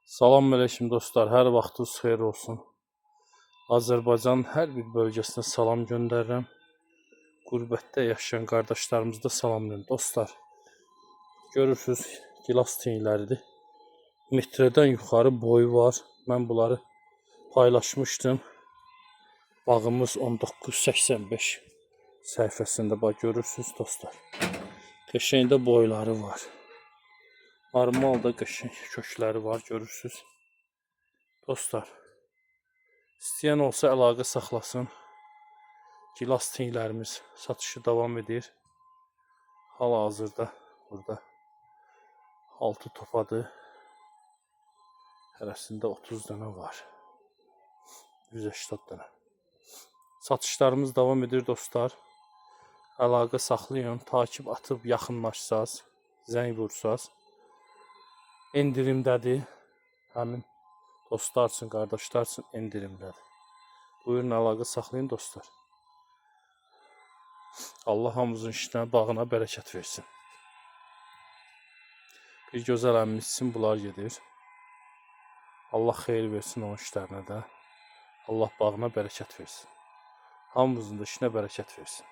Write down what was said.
Salam əleykum dostlar, hər vaxtınız xeyir olsun. Azərbaycanın hər bir bölgəsinə salam göndərirəm. Qürbətdə yaşayan qardaşlarımızı da salamlayın dostlar. Görürsünüz, gilas tinləridir. Metrədən yuxarı boyu var. Mən bunları paylaşmışdım. Bağımız 1985 səhifəsində bax görürsünüz dostlar. Qəşəngdə boyları var. Normalda qəşəng kökləri var, görürsünüz. Dostlar, istəyən olsa əlaqə saxlasın. Gilas tinlərimiz satışı davam edir. Hal-hazırda burada 6 topadır. Hərəsində 30 dənə var. 180 dənə. Satışlarımız davam edir dostlar. Əlaqə saxlayın, takip atıb yaxınlaşsaz, zəng vursaz. Endirimdədir. Həmin dostlar üçün, qardaşlar üçün endirimdədir. Buyurun, əlaqə saxlayın dostlar. Allah hamımızın işinə, bağına bərəkət versin. Bir gözəl əmmimiz üçün bunlar gedir. Allah xeyir versin onun işlərinə də. Allah bağına bərəkət versin. Hamımızın da işinə bərəkət versin.